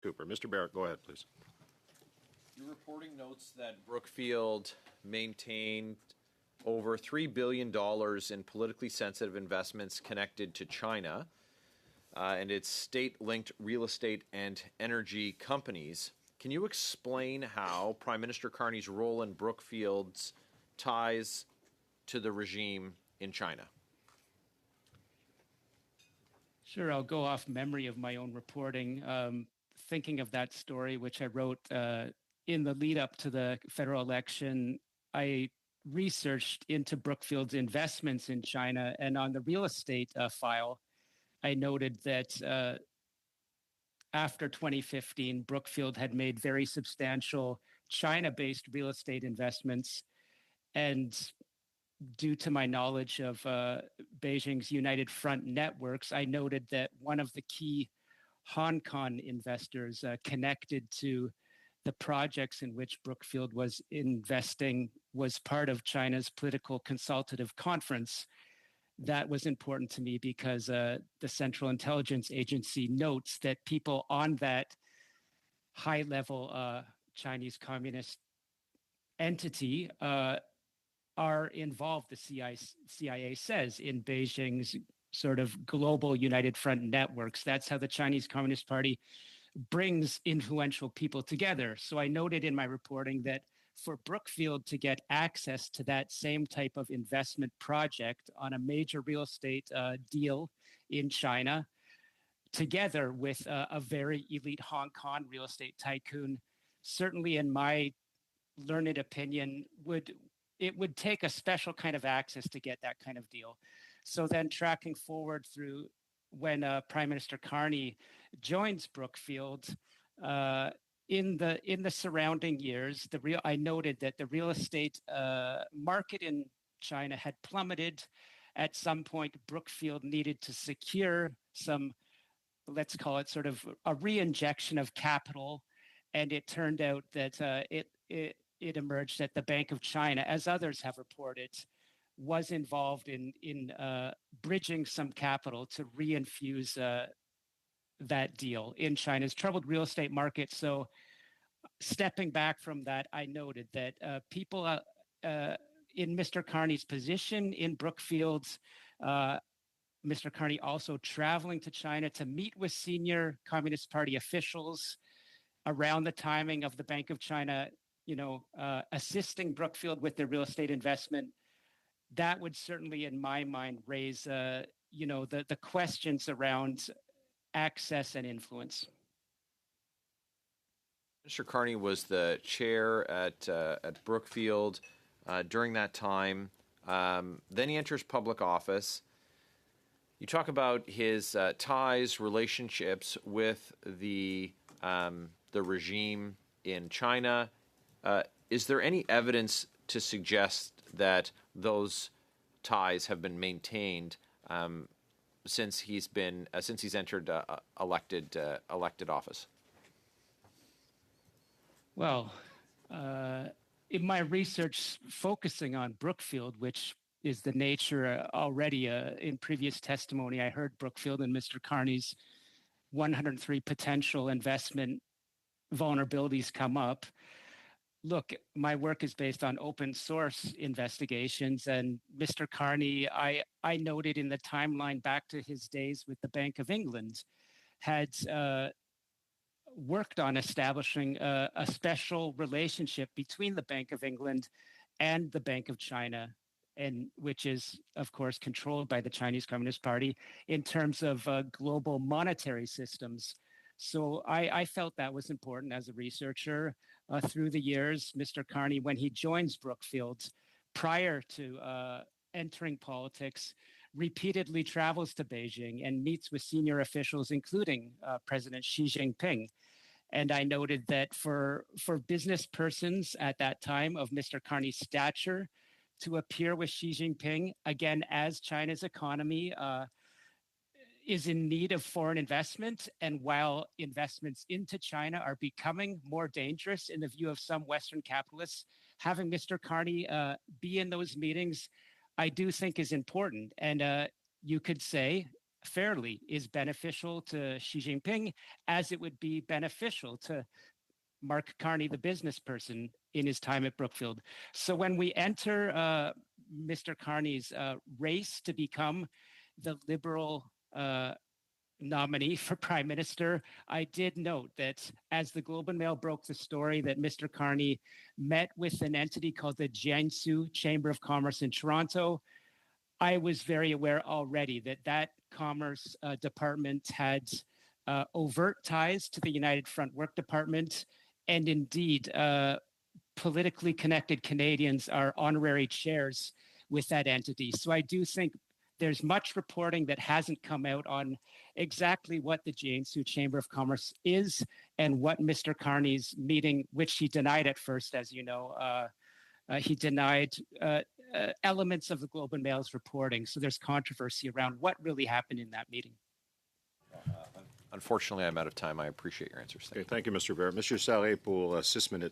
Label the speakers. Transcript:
Speaker 1: Cooper. Mr. Barrett, go ahead, please.
Speaker 2: Your reporting notes that Brookfield maintained over $3 billion in politically sensitive investments connected to China and its state-linked real estate and energy companies. Can you explain how Prime Minister Carney's role in Brookfield's ties to the regime in China?
Speaker 3: Sure, I'll go off memory of my own reporting. Thinking of that story, which I wrote in the lead up to the federal election, I researched into Brookfield's investments in China. And on the real estate file, I noted that after 2015, Brookfield had made very substantial China-based real estate investments. And due to my knowledge of Beijing's United Front networks, I noted that one of the key Hong Kong investors connected to the projects in which Brookfield was investing was part of China's political consultative conference. That was important to me because the Central Intelligence Agency notes that people on that high-level Chinese communist entity are involved, the CIA says, in Beijing's sort of global United Front networks. That's how the Chinese Communist Party brings influential people together. So I noted in my reporting that for Brookfield to get access to that same type of investment project on a major real estate deal in China, together with a very elite Hong Kong real estate tycoon, certainly in my learned opinion, it would take a special kind of access to get that kind of deal. So then tracking forward through when Prime Minister Carney joins Brookfield, in the surrounding years, I noted that the real estate market in China had plummeted. At some point, Brookfield needed to secure some, let's call it sort of a re-injection of capital. And it turned out that it emerged that the Bank of China, as others have reported, was involved in bridging some capital to reinfuse that deal in China's troubled real estate market. So stepping back from that, I noted that people in Mr. Carney's position in Brookfield's, Mr. Carney also traveling to China to meet with senior Communist Party officials around the timing of the Bank of China, assisting Brookfield with their real estate investment. That would certainly, in my mind, raise, the questions around access and influence.
Speaker 2: Mr. Carney was the chair at Brookfield during that time. Then he enters public office. You talk about his ties, relationships with the regime in China. Is there any evidence to suggest that those ties have been maintained since he's entered elected office?
Speaker 3: Well, in my research focusing on Brookfield, which is the nature already in previous testimony, I heard Brookfield and Mr. Carney's 103 potential investment vulnerabilities come up. Look, my work is based on open source investigations, and Mr. Carney, I noted in the timeline back to his days with the Bank of England, had worked on establishing a special relationship between the Bank of England and the Bank of China, and which is, of course, controlled by the Chinese Communist Party in terms of global monetary systems. So I felt that was important as a researcher. Through the years, Mr. Carney, when he joins Brookfield, prior to entering politics, repeatedly travels to Beijing and meets with senior officials, including President Xi Jinping. And I noted that for business persons at that time of Mr. Carney's stature to appear with Xi Jinping, again, as China's economy is in need of foreign investment, and while investments into China are becoming more dangerous in the view of some Western capitalists, having Mr. Carney be in those meetings, I do think is important. And you could say, fairly is beneficial to Xi Jinping, as it would be beneficial to Mark Carney, the business person, in his time at Brookfield. So when we enter Mr. Carney's race to become the Liberal nominee for prime minister, I did note that as the Globe and Mail broke the story that Mr. Carney met with an entity called the Jiangsu Chamber of Commerce in Toronto, I was very aware already that that Commerce Department had overt ties to the United Front Work Department, and indeed, politically connected Canadians are honorary chairs with that entity. So I do think there's much reporting that hasn't come out on exactly what the Jiangsu Chamber of Commerce is and what Mr. Carney's meeting, which he denied at first, as you know, he denied elements of the Globe and Mail's reporting. So there's controversy around what really happened in that meeting.
Speaker 2: Unfortunately, I'm out of time. I appreciate your answers.
Speaker 1: Thank you, Mr. Barrett. Monsieur Sarré pour 6 minutes.